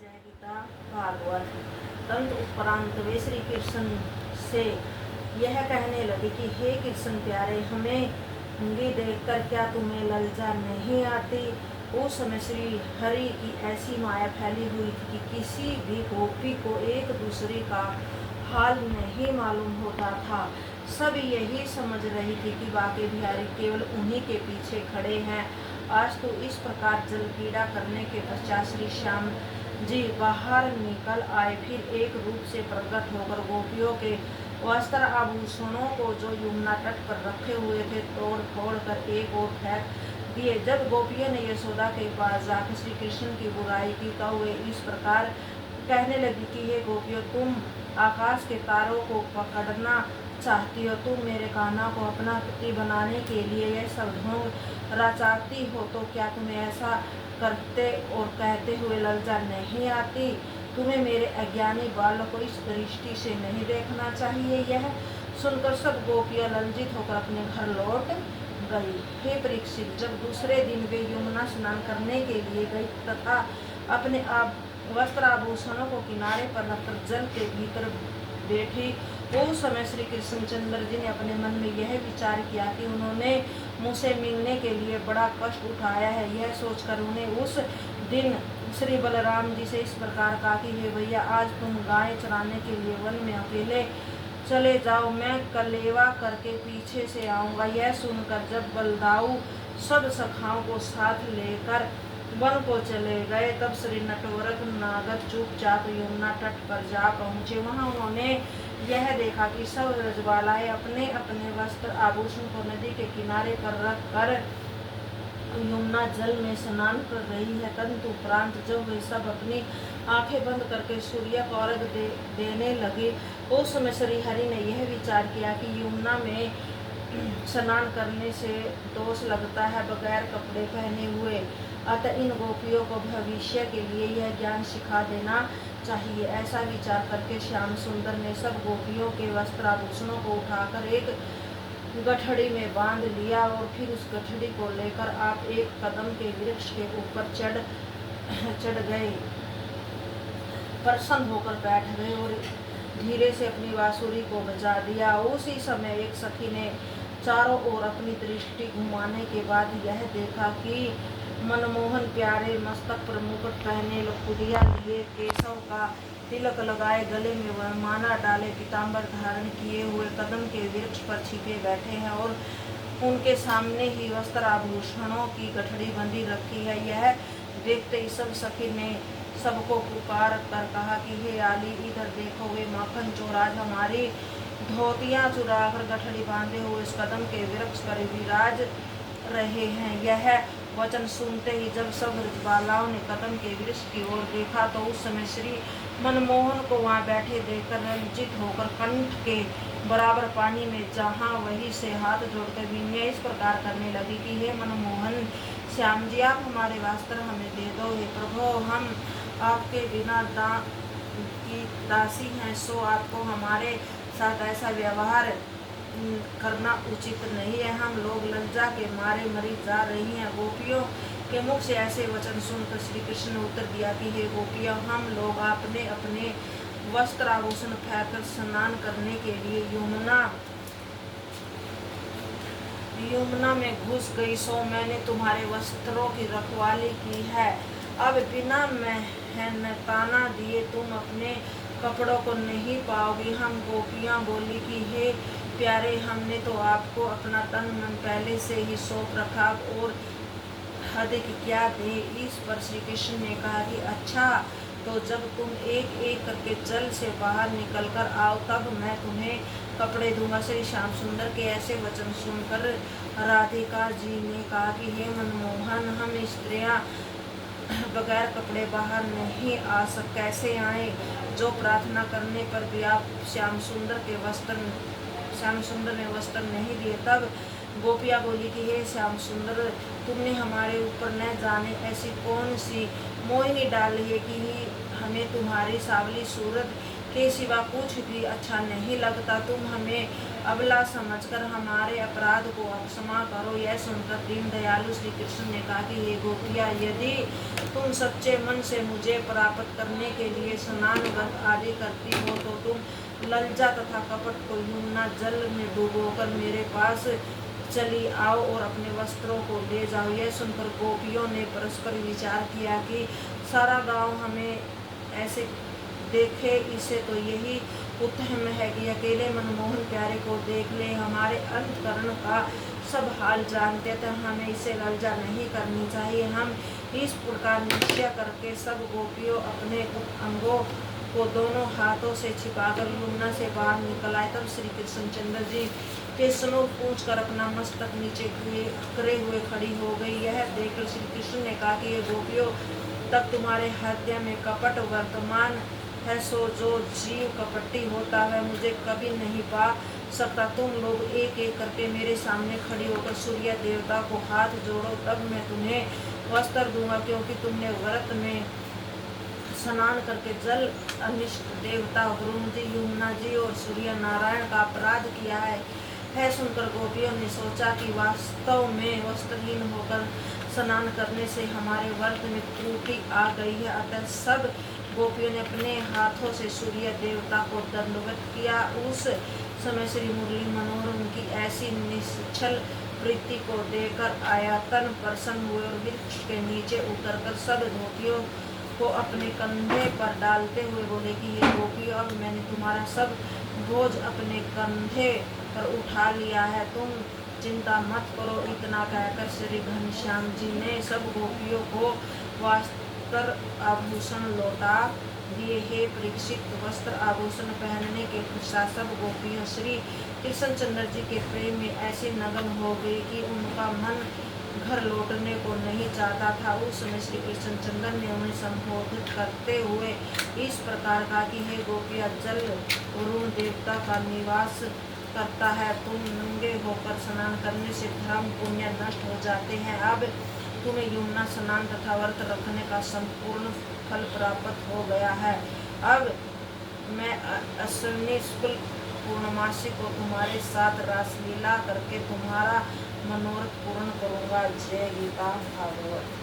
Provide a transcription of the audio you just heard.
जय गीता भागवत। तंत्र उपरांत वे श्री कृष्ण से यह कहने लगे कि हे कृष्ण प्यारे, हमें भी देखकर क्या तुम्हें लज्जा नहीं आती। उस समय श्री हरि की ऐसी माया फैली हुई थी कि किसी भी गोपी को एक दूसरे का हाल नहीं मालूम होता था। सब यही समझ रही थी कि बाके बिहारी केवल उन्हीं के पीछे खड़े हैं। आज तो इस प्रकार जल क्रीड़ा करने के पश्चात श्री श्याम जी बाहर निकल आए। फिर एक रूप से प्रकट होकर गोपियों के वस्त्र आभूषणों को जो यमुना तट पर रखे हुए थे तोड़ फोड़ कर एक ओर फेंक दिए। जब गोपियों ने यशोदा के पास जाकर श्री कृष्ण की बुराई की तो वे इस प्रकार कहने लगी कि हे गोपियों, तुम आकाश के तारों को पकड़ना चाहती हो, तुम मेरे कान्हा को अपना पति बनाने के लिए यह सब ढोंग रचाती हो, तो क्या तुम्हें ऐसा करते और कहते हुए लज्जा नहीं आती? तुम्हें मेरे अज्ञानी बालक को इस दृष्टि से नहीं देखना चाहिए। यह सुनकर सब गोपियां लज्जित होकर अपने घर लौट गई। हे परीक्षित, जब दूसरे दिन वे यमुना स्नान करने के लिए गई तथा अपने वस्त्र आभूषणों को किनारे पर रखकर जल के भीतर बैठी, उस समय श्री कृष्णचंद्र जी ने अपने मन में यह विचार किया कि उन्होंने मुझसे मिलने के लिए बड़ा कष्ट उठाया है। यह सोचकर उन्हें उस दिन श्री बलराम जी से इस प्रकार कहा कि हे भैया, आज तुम गाय चराने के लिए वन में अकेले चले जाओ, मैं कलेवा करके पीछे से आऊंगा। यह सुनकर जब बलदाऊ सब सखाओं को साथ लेकर वन को चले गए, तब श्री नटवरक नागर चुपचाप यमुना तट पर जा पहुँचे। वहाँ उन्होंने यह देखा कि सब रजबालाएं अपने अपने वस्त्र आभूषण को नदी के किनारे पर रख कर यमुना जल में स्नान कर रही है। तदु उपरांत जब वे सब अपनी आंखें बंद करके सूर्य को अर्घ्य देने लगे, उस समय श्री हरि ने यह विचार किया कि यमुना में स्नान करने से दोष लगता है बगैर कपड़े पहने हुए, अतः इन गोपियों को भविष्य के लिए यह ज्ञान सिखा देना चाहिए। ऐसा विचार करके श्याम सुंदर ने सब गोपियों के वस्त्राभूषणों को उठाकर एक गठड़ी में बांध लिया और फिर उस गठड़ी को लेकर आप एक कदम के वृक्ष के ऊपर चढ़ गए, प्रसन्न होकर बैठ गए और धीरे से अपनी बांसुरी को बजा दिया। उसी समय एक सखी ने चारों ओर अपनी दृष्टि घुमाने के बाद यह देखा कि मनमोहन प्यारे मस्तक पर मुकुट पहने, लखुटिया लिए, केशव का तिलक लगाए, गले में माला डाले, पीताम्बर धारण किए हुए कदम के वृक्ष पर छिपे बैठे हैं और उनके सामने ही वस्त्र आभूषणों की गठड़ी बंधी रखी है। यह देखते ही सब सखी ने सबको पुकार कर कहा कि हे आली, इधर देखो, वे माखन चोर आज हमारी धोतियां चुराकर गठड़ी बांधे हुए इस कदम के वृक्ष पर विराज रहे हैं। यह वचन सुनते ही जब सब रजबालाओं ने कदम के वृक्ष की ओर देखा तो उस समय श्री मनमोहन को वहां बैठे देखकर लज्जित होकर कंठ के बराबर पानी में जहां वहीं से हाथ जोड़कर विनय इस प्रकार करने लगी कि हे मनमोहन श्याम जी, आप हमारे वस्त्र हमें दे दो। हे प्रभु, हम आपके बिना की दासी हैं, सो आपको हमारे साथ ऐसा व्यवहार करना उचित नहीं है। हम लोग लज्जा के मारे मरी जा रही हैं। गोपियों के मुख से ऐसे वचन सुनकर श्री कृष्ण ने उत्तर दिया कि हे गोपियों, हम लोग अपने अपने वस्त्र आभूषण फेंककर स्नान करने के लिए यमुना में घुस गई, सो मैंने तुम्हारे वस्त्रों की रखवाली की है। अब बिना मेहनताना दिए तुम अपने कपड़ों को नहीं पाओगी। हम गोपियां बोली कि हे प्यारे, हमने तो आपको अपना तन मन पहले से ही सौंप रखा और अधिक क्या दे। इस पर श्री कृष्ण ने कहा कि अच्छा, तो जब तुम एक एक करके जल से बाहर निकल कर आओ तब मैं तुम्हें कपड़े दूंगा। श्री श्याम सुंदर के ऐसे वचन सुनकर राधिका जी ने कहा कि हे मनमोहन, हम स्त्रियां बगैर कपड़े बाहर नहीं आ कैसे आए? जो प्रार्थना करने पर भी आप श्याम सुंदर ने वस्त्र नहीं दिए। तब गोपियाँ बोली कि हे श्याम सुंदर, तुमने हमारे ऊपर न जाने ऐसी कौन सी मोहिनी डाली है कि हमें तुम्हारी सावली सूरत के सिवा कुछ भी अच्छा नहीं लगता। तुम हमें अबला समझकर हमारे अपराध को अब क्षमा करो। यह सुनकर दीन दयालु श्री कृष्ण ने कहा कि हे गोपियाँ, यदि तुम सच्चे मन से मुझे प्राप्त करने के लिए स्नान व्रत आदि करती हो तो तुम लज्जा तथा कपट को यमुना जल में डुबोकर मेरे पास चली आओ और अपने वस्त्रों को ले जाओ। यह सुनकर गोपियों ने परस्पर विचार किया कि सारा गांव हमें ऐसे देखे, इसे तो यही उत्तम है कि अकेले मनमोहन प्यारे को देख ले। हमारे अंतकरण का सब हाल जानते थे, हमें इसे लज्जा नहीं करनी चाहिए। हम इस प्रकार निश्चय करके सब गोपियों अपने अंगों को दोनों हाथों से छिपाकर यमुना से बाहर निकल आए। तब श्री कृष्णचंद्र जी के स्नो पूछ कर अपना मस्तक नीचे करे हुए खड़ी हो गई। यह देखकर श्री कृष्ण ने कहा कि ये गोपियों, तब तुम्हारे हृदय में कपट वर्तमान है, सो जो जीव कपटी होता है मुझे कभी नहीं पा सकता। तुम लोग एक एक करके मेरे सामने खड़ी होकर सूर्य देवता को हाथ जोड़ो, तब मैं तुम्हें वस्त्र दूंगा, क्योंकि तुमने व्रत में स्नान करके जल अनिष्ट देवता वरुण जी, यमुना जी और सूर्य नारायण का अपराध किया है। सुनकर गोपियों ने सोचा कि वास्तव में वस्त्रहीन होकर स्नान करने से हमारे व्रत में त्रुटि आ गई है। अतः सब गोपियों ने अपने हाथों से सूर्य देवता को दंडवत किया। उस समय श्री मुरली मनोहर उनकी ऐसी निश्चल वृत्ति को देखकर आयतन प्रसन्न हुए और वृक्ष के नीचे उतरकर सब गोपियों को अपने कंधे पर डालते हुए बोले कि ये गोपियों, अब मैंने तुम्हारा सब बोझ अपने कंधे पर उठा लिया है, तुम चिंता मत करो। इतना कहकर श्री घनश्याम जी ने सब गोपियों को वस्त्र आभूषण लौटा दिए। हे परीक्षित, वस्त्र आभूषण पहनने के पश्चात सब गोपियों श्री कृष्णचंद्र जी के प्रेम में ऐसी नग्न हो गई कि उनका मन घर लौटने को नहीं चाहता था। उस समय श्री कृष्णचंद्र ने उन्हें संबोधित करते हुए इस प्रकार कहा कि हे गोपियाँ, जल वरुण देवता का निवास करता है। तुम नंगे होकर स्नान करने से धर्म पुण्य नष्ट हो जाते हैं। अब तुम्हें यमुना स्नान तथा व्रत रखने का संपूर्ण फल प्राप्त हो गया है। अब मैं अश्विनी शुक्ल पूर्णमासी को तुम्हारे साथ रासलीला करके तुम्हारा मनोरथ पूर्ण करूंगा। जय गीता भागवत।